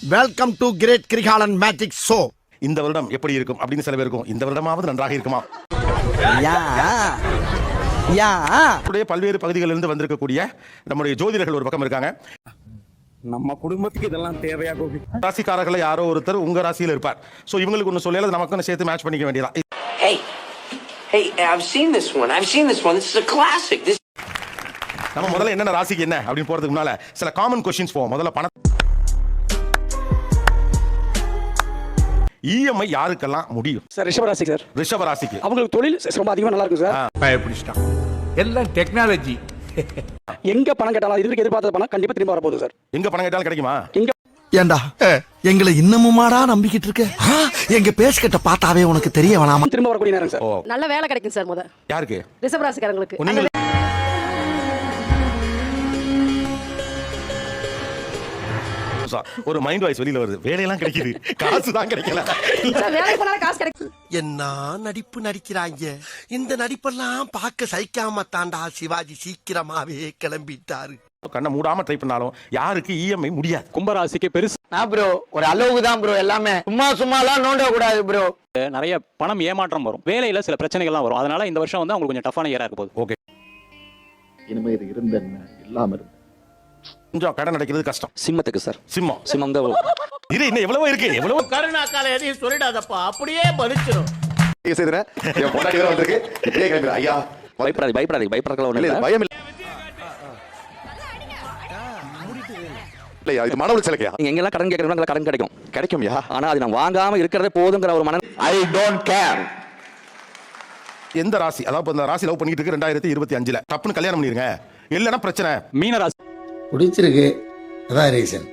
Welcome to great Kirikalan magic show. இந்த வருடம் எப்படி இருக்கும் அப்படின்னு சில பேருக்கும் இந்த வருடமாவது நன்றாக இருக்குமா? பல்வேறு பகுதிகளிலிருந்து வந்திருக்கக்கூடிய நம்முடைய ஜோதிடர்கள் ஒரு பக்கம் இருக்காங்க. நம்ம குடும்பத்துக்கு இதெல்லாம் தேவையா கோபி? ராசிக்காரர்கள் யாரோ ஒருத்தர் உங்க ராசியில் இருப்பார். சோ இவங்களுக்கு ஒண்ணு சொல்லல, நமக்கு சேர்த்து மேட்ச் பண்ணிக்க வேண்டியதான். Hey, I've seen this one. This is a classic. நம்ம முதல்ல என்ன ராசிக்கு என்ன அப்படின்னு போறதுக்கு முன்னால சில காமன் क्वेश्चंस போவோம். முதல்ல பணம் இஎம்ஐ யாருக்கெல்லாம் முடியும்? சார் ரிஷபராசி சார். ரிஷபராசிக்கு அவங்களுக்கு தொழில் ரொம்ப அதிகமா நல்லா இருக்கும் சார். பயப்பிடிச்சிட்டான். எல்லாம் டெக்னாலஜி. எங்க பணம் கேட்டாலும் இதுக்கு எதிர்பார்த்த பணம் கண்டிப்பா திரும்ப வர போகுது சார். எங்க பணம் கேட்டாலும் கிடைக்குமா? எங்க ஏண்டா எங்களை இன்னமுமாடா நம்பிக்கிட்டு இருக்க? எங்க பேசிக்கிட்ட பார்த்தாவே உனக்கு தெரிய வேணாமா? திரும்ப வரக்கூடிய நேரம் சார். நல்ல வேலை கிடைக்கும் சார். முத யாருக்கு? ரிஷபராசிக்காரங்களுக்கு. ஒரு மைண்ட் வாய்ஸ் வெளியில வருது. வேலையெல்லாம் கிடைக்குது, காசு தான் கிடைக்கல. வேலைக்கு போனாலும் காசு கிடைக்கும். என்ன நடிப்பு நடிக்கிறாங்க. இந்த நடிப்பெல்லாம் பார்க்க சகிக்காம தாண்டா சிவாஜி சீக்கிரமாவே கிளம்பிட்டாரு. கண்ணை மூடாம ட்ரை பண்ணாலும் யாருக்கு இஎம்ஐ முடியாது? கும்பராசிக்கு பெருசு ப்ரோ ஒரு அளவுக்கு தான் ப்ரோ. எல்லாமே சும்மாலாம் நோண்ட கூடாது ப்ரோ. நிறைய பணம் ஏமாற்றம் வரும், வேலையில சில பிரச்சனைகள்லாம் வரும். அதனால இந்த வருஷம் வந்து அவங்களுக்கு கொஞ்சம் டஃப்பான இயரா இருக்க போகுது. ஓகே, இனிமே இது இருந்த என்ன இல்லாம இருந்து கொஞ்சம் கடன் அடைக்கிறது கஷ்டம். சிம்மத்துக்கு சார். சிம்மம் தான். இது இன்னும் எவ்வளவோ இருக்கு. எவ்வளவோ கருணாக்கால எதையும் சொல்லிடாதப்பா, அப்படியே பலிச்சிடும். பயப்படாதீங்க ஒண்ணு இல்ல. பயம் இல்ல. இது மன உளைச்சலுக்கா? நீங்க எங்கெல்லாம் கடன் கேட்கறீங்களோ கடன் கிடைக்கும்யா. ஆனா அது நான் வாங்காம இருக்கிறதே போதுங்கிற ஒரு மன. I don't care. எந்த ராசி, அதாவது இந்த ராசி லவ் பண்ணிட்டு இருக்கு 2025ல டப்புன்னு கல்யாணம் பண்ணிருங்க, இல்லனா பிரச்சனை. மீன ராசி பிடிச்சிருக்கு, அதான் ரீசன்.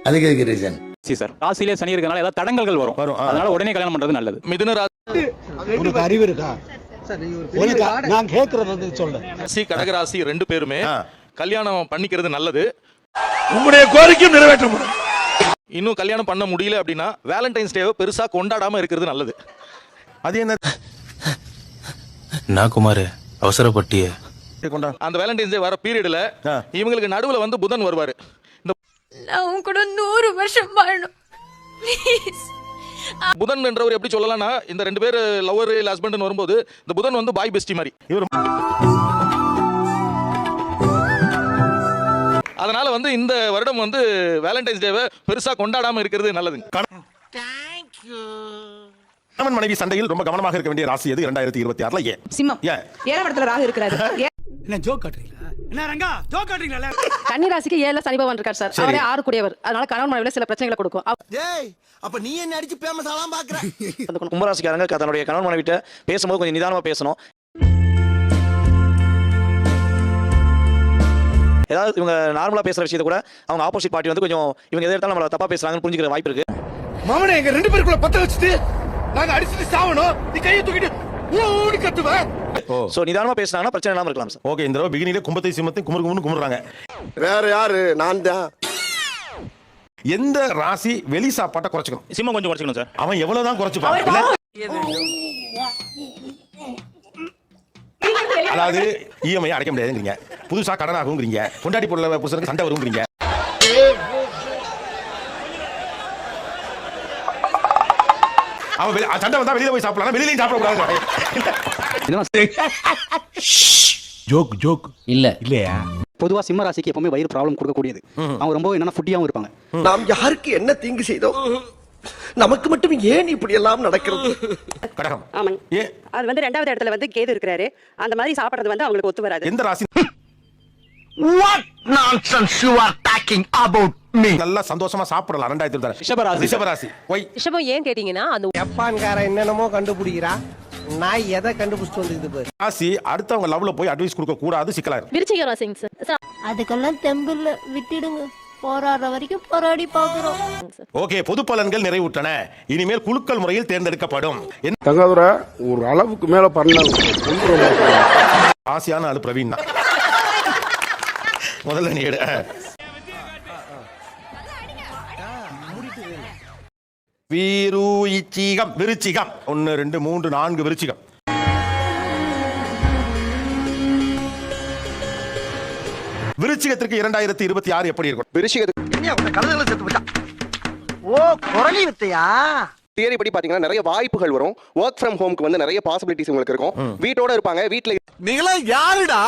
அதுக்கு ரீசன் சார். ராசியிலே சனி இருக்கனால ஏதாவது தடங்கல்கள் வரும். அதனால உடனே கல்யாணம் பண்றது நல்லது. மிதுன ராசி. உனக்கு அறிவு இருக்கா? நான் கேக்குறது சொல்றேன். ராசி கடக ராசி ரெண்டு பேருமே கல்யாணம் பண்ணிக்கிறது நல்லது. உங்களுடைய கோரிக்கையும் நிறைவேற்றப்படும். இன்னும் கல்யாணம் பண்ண முடியல அப்படின்னா வேலண்டைன்ஸ் டேவை பெருசா கொண்டாடாம இருக்கிறது நல்லது. அது என்ன நான் குமார் அவசரப்பட்டிய அந்த வேலண்டைன்ஸ் டே வர பீரியட்ல இவங்களுக்கு நடுவுல வந்து புதன் வருவாரு. இந்த நான் கூட 100 வருஷம் வாழணும் ப்ளீஸ். புதன் என்றவர் எப்படி சொல்லலாம்னா, இந்த ரெண்டு பேர் லவர் இல்ல ஹஸ்பண்ட்னு வரும்போது இந்த புதன் வந்து பாய் பெஸ்டி மாதிரி. அதனால வந்து இந்த வருடம் வந்து வேலண்டைன்ஸ் டேவை பெருசா கொண்டாடாம இருக்கிறது நல்லது. கணவன் மனைவி சண்டையில் ரொம்ப கவனமாக இருக்க வேண்டிய ராசி எது 2026ல? ஏன் சிம்மம். ஏழாம் இடத்துல ராகு இருக்கிறாரு. என்ன ஜோக் காட்றீங்களா? என்ன ரங்கா ஜோக் காட்றீங்களா? கன்னி ராசிக்கு 7ல சனி பகவான் இருக்கார் சார். அவரே 6 கூடியவர். அதனால கணவன் மனைவில சில பிரச்சனைகளை கொடுக்கும். ஏய், அப்ப நீ என்ன அடிச்சு ஃபேமஸ் ஆலாம் பாக்குற? கும்பராசிக்காரங்க தன்னுடைய கணவன் மனைவிட்ட பேசும்போது கொஞ்சம் நிதானமா பேசணும். ஏதாவது இவங்க நார்மலா பேசுற விஷயத்தை கூட அவங்க ஆப்போசிட் பார்ட்டி வந்து கொஞ்சம் இவங்க எதை எடுத்தாலும் நம்மள தப்பா பேசுறாங்கன்னு புரிஞ்சுக்கிற வாய்ப்பு இருக்கு. மாமனே எங்க ரெண்டு பேருக்குள்ள பத்த வச்சிட்டு நாங்க அடிச்சிட்டு சாவணும், நீ கையை தூக்கிட்டு ஓடி கத்துவ. சோ நிதானமா பேசினாங்கன்னா பிரச்சனை இல்லாம இருக்கலாம் சார். ஓகே, இந்த தடவை பிகினிலே கும்பத்தை சிம்மத்தை குமுறுகுமுன்னு குமுறாங்க. வேற யாரு? நான் தான். எந்த ராசி வெளி சாப்பாட்டை குறைச்சுக்கணும்? சிம்மம் கொஞ்சம் குறைச்சுக்கணும் சார். அவன் எவ்வளவுதான் குறைச்சுப்பான். அதாவது இஎம்ஐ அடைக்க முடியாதுங்கிறீங்க, புதுசா கடன் ஆகுங்கிறீங்க, கொண்டாடி பொருள புருஷனுக்கு சண்டை வருங்கிறீங்க. அவன் சண்டை வந்தா வெளியில போய் சாப்பிடலாம், வெளியிலையும் சாப்பிடக்கூடாது. ஜோக் ஜோக் இல்ல இல்லையா? பொதுவா சிம்ம ராசிக்கு எப்பவுமே வயிறு ப்ராப்ளம் கொடுக்கக்கூடியது. அவங்க ரொம்ப என்னன்னா ஃபுட்டியாவும் இருப்பாங்க. நாம் யாருக்கு என்ன தீங்கு செய்தோம்? நமக்கு மட்டும் ஏன் இப்படி எல்லாம் நடக்கிறது? கடகம். ஆமாங்க. அது வந்து 2வது இடத்துல வந்து கேது இருக்கிறாரு. அந்த மாதிரி சாப்பிடுறது வந்து அவங்களுக்கு ஒத்து வராது. எந்த ராசி? What nonsense you are talking about me? நல்லா சந்தோஷமா சாப்பிடலாம் 2026. ரிஷபராசி. ரிஷபராசி. ஒய் ரிஷபம் ஏன் கேட்டீங்கன்னா அந்த ஜப்பான்கார என்னென்னமோ கண்டுபிடிக்கிறா, நான் எதை கண்டுபிடிச்சிட்டு வந்து பாரு. ராசி அடுத்தவங்க லவ்ல போய் அட்வைஸ் கொடுக்க கூடாது, சிக்கலா இருக்கும். விருச்சிக ராசிங்க சார். அதுக்கெல்லாம் தெம்பில்ல விட்டுடுங்க, போராடுற வரைக்கும் போராடி பாக்குறோம். ஓகே, பொது பலன்கள் நிறைவுற்றன. இனிமேல் குலுக்கல் முறையில் தேர்ந்தெடுக்கப்படும். தங்காதுர ஒரு அளவுக்கு மேல பண்ணலாம். ஆசியான ஆளு பிரவீன் தான். முதல்ல நீ எடு. விருச்சிகம். விருச்சிகம் 1 2 3 4 விருச்சிகம். விருச்சிகத்திற்கு 2026 எப்படி இருக்கும்? விருச்சிகத்துக்கு கழுதைகளை செத்து போச்சா? குரலி வித்தையா? தியரி படி பாத்தீங்கன்னா நிறைய வாய்ப்புகள் வரும். ஒர்க் ஃப்ரம் ஹோம்க்கு வந்து நிறைய பாசிபிலிட்டிஸ் உங்களுக்கு இருக்கும். வீட்டோட இருப்பாங்க, வீட்ல நீங்களா யாருடா?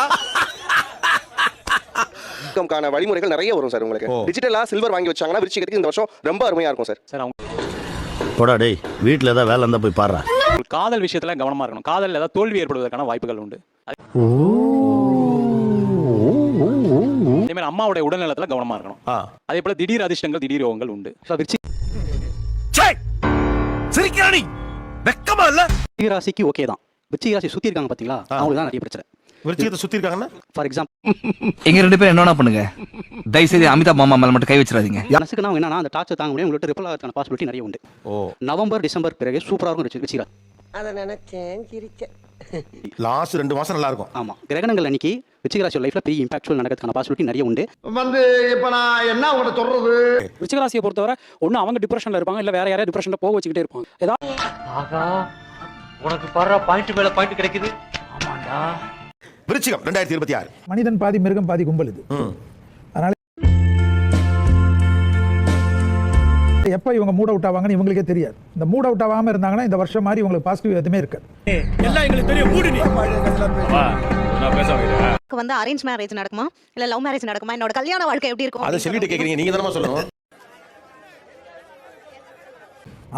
இன்கம்கான வழிமுறைகள் நிறைய வரும் சார். உங்களுக்கு டிஜிட்டலா சில்வர் வாங்கி வச்சாங்கன்னா விருச்சிகத்துக்கு இந்த வருஷம் ரொம்ப அருமையா இருக்கும் சார். சார் அவங்க போடா டேய், வீட்ல ஏதாவது வேலை இருந்தா போய் பாரு. காதல் விஷயத்துல கவனமா இருக்கணும். காதல் ஏதாவது தோல்வி ஏற்படுவதற்கான வாய்ப்புகள் உண்டு. அதே மாதிரி அம்மாவுடைய உடல்நலத்துல கவனமா இருக்கணும். அதே போல திடீர் அதிர்ஷ்டங்கள், திடீர் யோகங்கள் உண்டு. சிரிக்கிறானி வெக்கமா இல்ல? ராசிக்கு ஓகே தான். விருச்சிக ராசி சுத்தி இருக்காங்க பாத்தீங்களா, அவங்களுக்கு தான் நிறைய பிரச்சனை. விருச்சிகத்தை சுத்தி இருக்காங்கன்னா ஃபார் எக்ஸாம்பிள் எங்க 2 பேரும் என்ன பண்ணுங்க, தயவு செய்து அமிதாப் மாமா மேல மட்டும் கை வச்சிடாதீங்க. மனசுக்கு நான் என்னன்னா அந்த டார்ச்சர் தாங்க முடியும். உங்கள்ட்ட ரிப்பல் ஆகிறதுக்கான பாசிபிலிட்டி நிறைய உண்டு. நவம்பர் டிசம்பர் பிறகு சூப்பரா இருக்கும் விருச்சிக ராசி. அத நினைச்சேன் சிரிச்சேன். லாஸ்ட் 2 மாசம் நல்லா இருக்கும். ஆமா, கிரகணங்கள் அன்னைக்கு விருச்சிக ராசி லைஃப்ல பெரிய இம்பாக்ட்ஃபுல் நடக்கிறதுக்கான பாசிபிலிட்டி நிறைய உண்டு. வந்து இப்ப நான் என்ன உங்களை சொல்றது? விருச்சிக ராசியை பொறுத்தவரை ஒண்ணு அவங்க டிப்ரெஷன்ல இருப்பாங்க, இல்ல வேற யாரையும் டிப்ரெஷன்ல போக வச்சுக்கிட்டே இருப்பாங்க. ஏதாவது ஆகா, உனக்கு பாரு பாயிண்ட் மேல பாயிண்ட் கிடைக்குது. ஆமாடா. விருச்சிகம் 2026 மனிதன் பாதி மிருகம் பாதி கும்பல் இது. அதனால எப்ப இவங்க மூட் அவுட் ஆவாங்கன்னு இவங்களுக்கே தெரியாது. இந்த மூட் அவுட் ஆகாம இருந்தாங்கன்னா இந்த வருஷம் மாதிரி உங்களுக்கு பாசிட்டிவ் எதுவுமே இருக்காது. எல்லாம் எங்களுக்கு தெரியும். மூடு நீ. வந்து அரேஞ்ச் மேரேஜ் நடக்குமா இல்ல லவ் மேரேஜ் நடக்குமா, என்னோட கல்யாண வாழ்க்கை எப்படி இருக்கும்? அதை சொல்லிட்டு கேக்குறீங்க, நீங்க தானமா சொல்லணும்.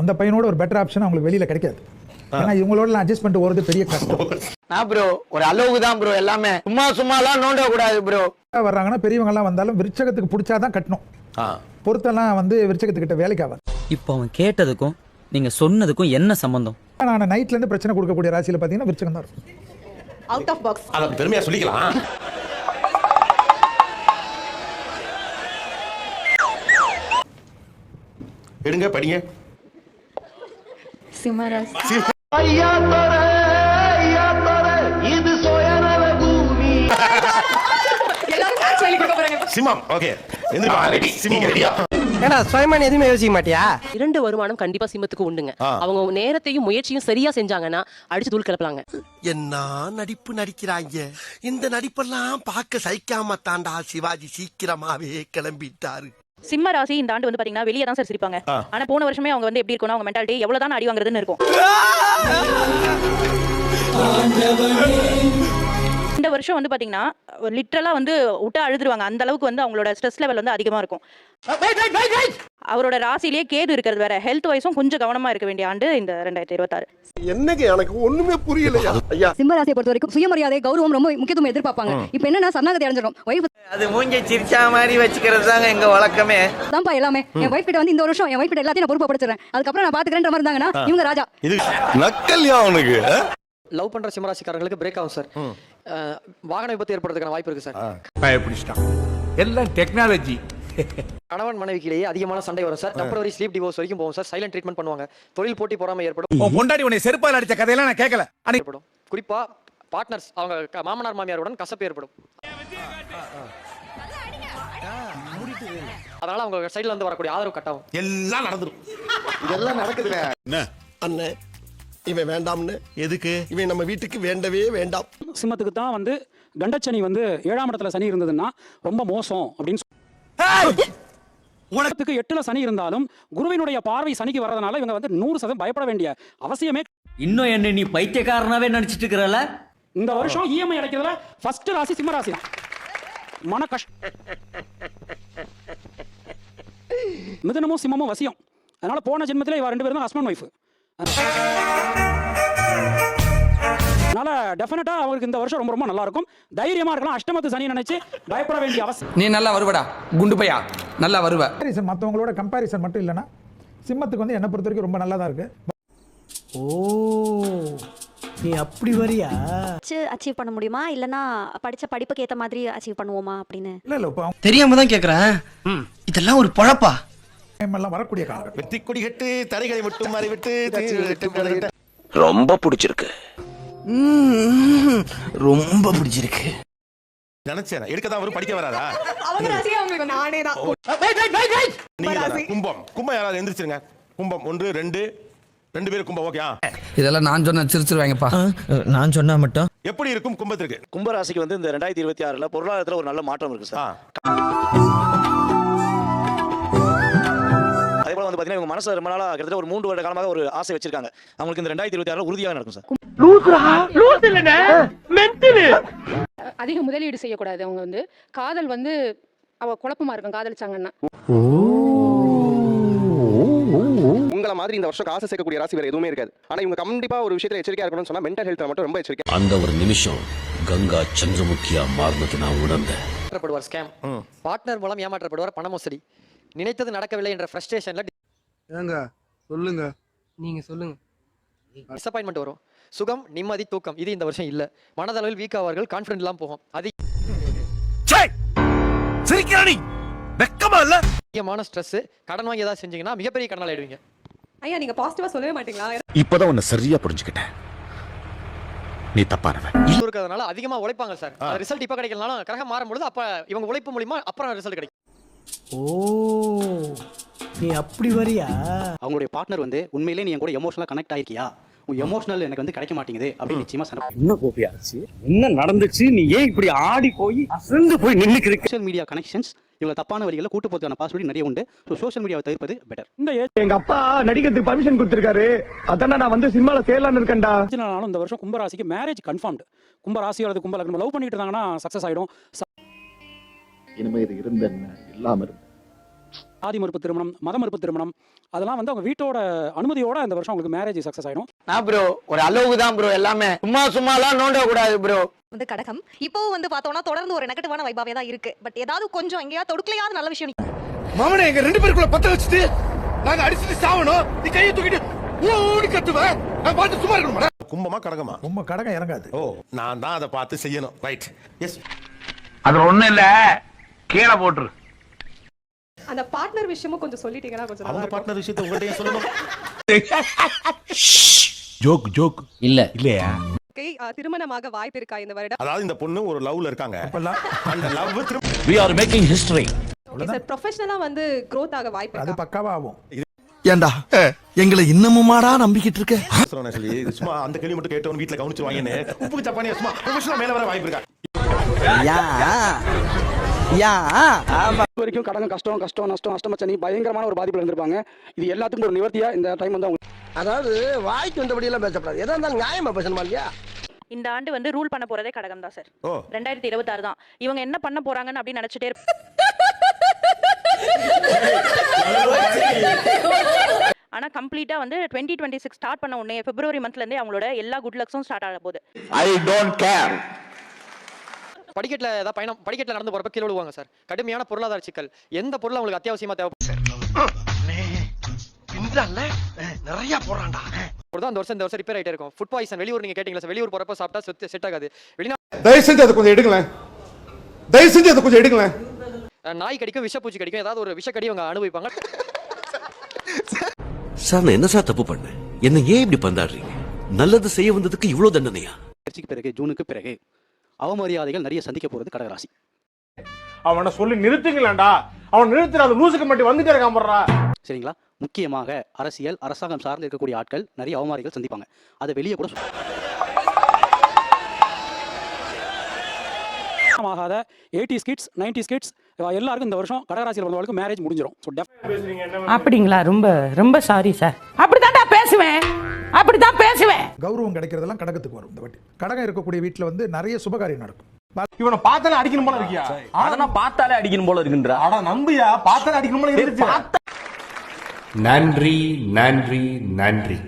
அந்த பையனோட ஒரு பெட்டர் ஆப்ஷன் அவங்களுக்கு வெளியில கிடைக்காது. ஏன்னா இவங்களோட அட்ஜஸ்ட் பண்ணிட்டு போறது பெரிய கஷ்டம். நான் ப்ரோ ஒரு அளவுக்கு தான் ப்ரோ, எல்லாமே சும்மாலாம் நோண்ட கூடாது ப்ரோ. வர்றாங்கன்னா பெரியவங்க எல்லாம் வந்தாலும் விருச்சகத்துக்கு பிடிச்சாதான் கட்டணும். பொறுத்தெல்லாம் வந்து விருச்சகத்துக்கிட்ட வேலைக்கு ஆகாது. இப்போ அவன் கேட்டதுக்கும் நீங்க சொன்னதுக்கும் என்ன சம்பந்தம்? நான் நைட்ல இருந்து பிரச்சனை கொடுக்கக்கூடிய ராசியில பாத்தீங்கன்னா விருச்சகம் தான் இருக்கும். Out of box. அத பெருமையா சொல்லிக்கலாம். எடுங்க படிங்க. சிம்மராசி. ஐயா தோர இது சோயனல பூமி. சிம்மம் ஓகே. எந்திரா ரெடி. சிம்மம் ரெடியா? ஏன்னா சுயமான எதுவுமே யோசிக்க மாட்டியா? 2 வருமானம் கண்டிப்பா சிம்மத்துக்கு உண்டுங்க. அவங்க நேரத்தையும் முயற்சியும் சரியா செஞ்சாங்கன்னா அடிச்சு தூள் கிளப்பலாங்க. என்ன நடிப்பு நடிக்கிறாங்க. இந்த நடிப்பெல்லாம் பார்க்க சகிக்காம தாண்டா சிவாஜி சீக்கிரமாவே கிளம்பிட்டாரு. சிம்ம ராசி இந்த ஆண்டு வந்து பாத்தீங்கன்னா வெளியே தான் சார் சிரிப்பாங்க. ஆனா போன வருஷமே அவங்க வந்து எப்படி இருக்கும்னா அவங்க மென்டாலிட்டி எவ்வளவுதான் அடி வாங்குறதுன்னு இருக்கும். இந்த வருஷம் வந்து பாத்தீங்கன்னா லிட்டரலா வந்து விட்டா அழுதுருவாங்க. அந்த அளவுக்கு வந்து அவங்களோட ஸ்ட்ரெஸ் லெவல் வந்து அதிகமா இருக்கும். அவரோட ராசிலேயே கேது இருக்கிறது வேற. ஹெல்த் வைஸும் கொஞ்சம் கவனமா இருக்க வேண்டிய ஆண்டு இந்த 2026. என்னங்க எனக்கு ஒண்ணுமே புரியலையா? ஐயா சிம்ம ராசியை பொறுத்த வரைக்கும் சுயமரியாதை கௌரவம் ரொம்ப முக்கியத்துவம் எதிர்பார்ப்பாங்க. இப்போ என்னன்னா சரணாகதி அடைஞ்சிடும். வைஃப் அது மூஞ்ச சிரிச்சா மாதிரி வச்சுக்கிறது தாங்க எங்க வழக்கமே. தான்ப்பா எல்லாமே. என் வைஃப் கிட்ட வந்து இந்த வருஷம் என் வைஃப் கிட்ட எல்லாத்தையும் நான் பொறுப்பப்படுத்துறேன், அதுக்கப்புறம் நான் பாத்துக்கிறேன்ற மாதிரி இருந்தாங்கன்னா இவங்க ராஜா. இது நக்கல்யா அவனுக்கு. லவ் பண்ற சிம்மராசிக்காரங்களுக்கு பிரேக் ஆகும் சார். வாகன விபத்து ஏற்படுறதுக்கான வாய்ப்பு இருக்கு சார். பயப்பிடிச்சிட்டான். எல்லாம் டெக்னாலஜி. கணவன் மனைவிக்கிலேயே அதிகமான சண்டை வரும் சார். டெம்பரரி ஸ்லீப் டிவோர்ஸ் வரைக்கும் போகும் சார். சைலண்ட் ட்ரீட்மெண்ட் பண்ணுவாங்க. தொழில் போட்டி பொறாமை ஏற்படும். பொண்டாடி உன்னை செருப்பால் அடிச்ச கதையெல்லாம் நான் கேட்கல. ஏற்படும். குறிப்பா பார்ட்னர்ஸ் அவங்க மாமனார் மாமியாருடன் கசப்பு ஏற்படும். அதனால அவங்க சைடுல இருந்து வரக்கூடிய ஆதரவு கட்டாகும். எல்லாம் நடந்துரும். இதெல்லாம் நடக்குதுங்க. அண்ணே இவன் வேண்டாம்னு. எதுக்கு? இவன் நம்ம வீட்டுக்கு வேண்டவே வேண்டாம். சிம்மத்துக்கு தான் வந்து கண்டச்சனி வந்து 7ஆம் இடத்துல சனி இருந்ததுன்னா ரொம்ப மோசம் அப்படின்னு உலகத்துக்கு 8ல சனி இருந்தாலும் குருவினுடைய பார்வை சனிக்கு வர்றதுனால இவங்க வந்து 100% பயப்பட வேண்டிய அவசியமே. இன்னும் என்ன நீ பைத்தியக்காரனாவே நினைச்சிட்டு இருக்கறல? இந்த வருஷம் இஎம்ஐ அடைக்கிறதுல ஃபர்ஸ்ட் ராசி சிம்ம ராசி தான். மன மிதுனமும் சிம்மமும் வசியம். அதனால போன ஜென்மத்திலே இவ 2 பேரும் தான் ஹஸ்பண்ட் ஒய்ஃப். அதனால டெஃபினட்டா அவருக்கு இந்த வருஷம் ரொம்ப ரொம்ப நல்லா இருக்கும். தைரியமா இருக்கலாம். அஷ்டமத்து சனி நினைச்சு பயப்பட வேண்டிய அவசியம். நீ நல்லா வருவடா குண்டு பையா, நல்லா வருவ. மற்றவங்களோட கம்பாரிசன் மட்டும் இல்லைன்னா சிம்மத்துக்கு வந்து என்னை பொறுத்த வரைக்கும் ரொம்ப நல்லா தான் இருக்கு. ஓ நீ அப்படி வரியா? அச்சீவ் பண்ண முடியுமா இல்லனா படிச்ச படிப்புக்கு ஏத்த மாதிரி அச்சீவ் பண்ணுவோமா அப்படின்னு? இல்ல இப்போ தெரியாம தான் கேக்குறேன். இதெல்லாம் ஒரு பழப்பா? எல்லாம் வரக்கூடிய காலம். வெத்தி கொடி கட்டு தரைகளை விட்டு மாறி விட்டு ரொம்ப பிடிச்சிருக்கு. ரொம்ப பிடிச்சிருக்கு. நினைச்சேன் எடுக்க தான் வரும், படிக்க வராதா? கும்பம் கும்பம் யாராவது எந்திரிச்சிருங்க. கும்பம் 1 2 பேர் கும்பம். ஓகே. இதெல்லாம் நான் சொன்னா சிரிச்சிருவாங்கப்பா. நான் சொன்னா மட்டும் எப்படி இருக்கும் கும்பத்திற்கு? கும்பராசிக்கு வந்து இந்த 2026ல பொருளாதாரத்துல ஒரு நல்ல மாற்றம் இருக்கு சார். அதே போல போல வந்து பாத்தீங்கன்னா இவங்க மனசுல ரொம்ப நாளா கிட்டத்தட்ட ஒரு 3 வருட காலமாக ஒரு ஆசை வச்சிருக்காங்க. அவங்களுக்கு இந்த 2026 உறுதியாக நடக்கும் சார். அதிக முதலீடு செய்யக்கூடாது. அவங்க வந்து காதல் வந்து அவ குழப்பமா இருக்கும் காதலிச்சாங்கன்னா. உங்களை மாதிரி இந்த வருஷம் காசு சேர்க்கக்கூடிய ராசி வேற எதுவுமே இருக்காது. ஆனா இவங்க கண்டிப்பா ஒரு விஷயத்துல எச்சரிக்கையா இருக்கணும்னு சொன்னா மென்டல் ஹெல்த் மட்டும் ரொம்ப எச்சரிக்கை. அந்த ஒரு நிமிஷம் கங்கா சந்திரமுகியா மாறினது நான் உணர்ந்தேன். ஏமாற்றப்படுவார், ஸ்கேம். பார்ட்னர் மூலம் ஏமாற்றப்படுவார், பண மோசடி. நினைத்தது நடக்கவில்லை என்ற ஃப்ரஸ்ட்ரேஷன்ல ஏங்க சொல்லுங்க, நீங்க சொல்லுங்க. டிசப்பாயின்மெண்ட் வரும். சுகம், நிம்மதி, தூக்கம் இது இந்த வருஷம் இல்ல. மனதளவில் வீக் ஆவார்கள், கான்ஃபிடென்ட் எல்லாம் போகும். அதிகமான ஸ்ட்ரெஸ், கடன் வாங்கி ஏதாவது செஞ்சீங்கன்னா மிகப்பெரிய கடனால ஆயிடுவீங்க. ஐயா நீங்க பாசிட்டிவா சொல்லவே மாட்டீங்களா? இப்பதான் உன்னை சரியா புரிஞ்சுக்கிட்டேன். நீ தப்பானவன். இருக்கிறதுனால அதிகமா உழைப்பாங்க சார். ரிசல்ட் இப்ப கிடைக்கலனாலும் கிரகம் மாறும்பொழுது அப்ப இவங்க உழைப்பு மூலமா அப்புறம் ரிசல்ட் கிடைக்கும். ஓ நீ அப்படி வரியா? அவங்களுடைய பார்ட்னர் வந்து உண்மையிலேயே நீ என் கூட எமோஷனலா கனெக்ட் ஆயிருக்கியா, உன் எமோஷனல் எனக்கு வந்து கிடைக்க மாட்டேங்குது அப்படின்னு நிச்சயமா சண்டை. என்ன கோபியாச்சு? என்ன நடந்துச்சு? நீ ஏன் இப்படி ஆடி போய் அசந்து போய் நின்னுக்கிற? சோஷியல் மீடியா கனெக்ஷன்ஸ் இவங்க தப்பான வழிகளில் கூட்டு போறதுக்கான பாசிபிலிட்டி நிறைய உண்டு. ஸோ சோஷியல் மீடியாவை தவிர்ப்பது பெட்டர். இந்த எங்க அப்பா நடிக்கிறதுக்கு பர்மிஷன் கொடுத்திருக்காரு, அதான் நான் வந்து சினிமால சேரலாம்னு இருக்கேன்டா. நாளும் இந்த வருஷம் கும்பராசிக்கு மேரேஜ் கன்ஃபார்ம்டு. கும்பராசியோட கும்பலக்னம் லவ் பண்ணிட்டு இருந்தாங்கன்னா சக்சஸ் ஆயிடும். இனிமே இது இருந்த இல்லாம இருந்து சாதி மறுப்பு திருமணம், மத மறுப்பு திருமணம் அதெல்லாம் வந்து அவங்க வீட்டோட அனுமதியோட இந்த வருஷம் உங்களுக்கு மேரேஜ் சக்சஸ் ஆயிடும். நான் ப்ரோ ஒரு அளவுக்கு தான் ப்ரோ, எல்லாமே சும்மாலாம் நோண்ட கூடாது ப்ரோ. வந்து கடகம் இப்போவும் வந்து பார்த்தோம்னா தொடர்ந்து ஒரு நெகட்டிவான வைபாவே தான் இருக்கு. பட் ஏதாவது கொஞ்சம் எங்கேயாவது தொடுக்கலையாவது நல்ல விஷயம். மாமனே எங்க 2 பேருக்குள்ள பத்த வச்சுட்டு நாங்க அடிச்சிட்டு சாவணும், நீ கையை தூக்கிட்டு ஓடி கத்துவ, நான் பார்த்து சும்மா இருக்கணும். கும்பமா கடகமா? ரொம்ப கடகம் இறங்காது. ஓ நான் தான் அதை பார்த்து செய்யணும். ரைட். எஸ். அது ஒண்ணு இல்ல, கீழே போட்டுரு. அந்த பார்ட்னர் விஷயமும் கொஞ்சம் சொல்லிட்டீங்கன்னா கொஞ்சம் அவங்க பார்ட்னர் விஷயத்தை உங்கள்கிட்ட சொல்லணும். ஜோக் இல்ல இல்லையா? திருமணமாக வாய்ப்பு இருக்கா இந்த வருடம்? அதாவது இந்த பொண்ணு ஒரு லவ்ல இருக்காங்க. அந்த love we are making history. Okay sir, ப்ரொபஷனலா வந்து growth ஆக வாய்ப்பு அது இருக்கா? பக்காவா ஆகும். ஏண்டா எங்களை இன்னமுமாடா நம்பிக்கிட்டு இருக்க? சொல்லி சும்மா அந்த கேள்வி மட்டும் கேட்டவன் வீட்டுல கவனிச்சிருவாங்கன்னு உப்புக்கு சப்பானியா சும்மா ப்ரொஃபஷனலா மேல வர வாய்ப்பு இருக்கா? வரைக்கும் கடங்க கஷ்டம் கஷ்டம் நஷ்டம் அஷ்டமச்சனி பயங்கரமான ஒரு பாதிப்புல இருந்திருப்பாங்க. இது எல்லாத்துக்கும் ஒரு நிவர்த்தியா இந்த டைம் வந்து அதாவது வாய்க்கு வந்தபடி எல்லாம் பேசப்படாது, எதா இருந்தாலும் நியாயமா பேசணுமா இல்லையா? இந்த ஆண்டு வந்து ரூல் பண்ண போறதே கடகம் தான் சார். 2026 தான். இவங்க என்ன பண்ண போறாங்கன்னு அப்படி நினைச்சிட்டே ஆனா கம்ப்ளீட்டா வந்து 2026 ஸ்டார்ட் பண்ண உடனே பிப்ரவரி மந்த்ல இருந்தே அவங்களோட எல்லா குட் லக்ஸும் ஸ்டார்ட் ஆக போகுது. I don't care. படிக்கட்டுல ஏதாவது பயணம், படிக்கட்டுல நடந்து போறப்ப கீழே விழுவாங்க சார். கடுமையான பொருளாதார சிக்கல். எந்த பொருள் உங்களுக்கு அத்தியாவசியமா தேவைப்படுது நிறைய போறான்டா. இந்த வருஷம் ரிப்பேர் ஆயிட்டே இருக்கும். ஃபுட் பாய்சன் வெளியூர் நீங்க கேட்டீங்களா சார், வெளியூர் போறப்ப சாப்பிட்டா செட் ஆகாது. தயவு செஞ்சு அதை கொஞ்சம் எடுங்களேன். நாய் கடிக்கும், விஷப்பூச்சி கடிக்கும், ஏதாவது ஒரு விஷக்கடி அவங்க அனுபவிப்பாங்க. சார் நான் என்ன சார் தப்பு பண்ணேன்? என்ன ஏன் இப்படி பந்தாடுறீங்க? நல்லது செய்ய வந்ததுக்கு இவ்வளவு தண்டனையா? பிறகு ஜூனுக்கு பிறகு அவமரியாதைகள் நிறைய சந்திக்க போறது கடகராசி. அவனை சொல்லி நிறுத்துங்களேன்டா, அவன் நிறுத்துறாது லூசுக்கு மட்டும் வந்துட்டே இருக்கான் போடுறா. சரிங்களா? முக்கியமாக அரசியல் அரசாங்கம் சார்ந்து இருக்கக்கூடிய ஆட்கள் நிறைய அவமாரிகள் சந்திப்பாங்க. அதை வெளியே கூட ஆகாத 80s கிட்ஸ் 90s கிட்ஸ் எல்லாருக்கும் இந்த வருஷம் கடகராசியில் வந்தவங்களுக்கு மேரேஜ் முடிஞ்சிடும். அப்படிங்களா? ரொம்ப ரொம்ப சாரி சார். அப்படிதான் பேசுவேன். கௌரவம் கிடைக்கிறதெல்லாம் கடகத்துக்கு வரும். இந்த வாட்டி கடகம் இருக்கக்கூடிய வீட்டுல வந்து நிறைய சுபகாரியம் நடக்கும். இவனை பார்த்தாலே அடிக்கணும் போல இருக்கியா? அதெல்லாம் பார்த்தாலே அடிக்கணும் போல இருக்குன்றா. அட நம்பியா, பார்த்தாலே அடிக்கணும் போல இருந்துச்சு. நன்றி நன்றி நன்றி.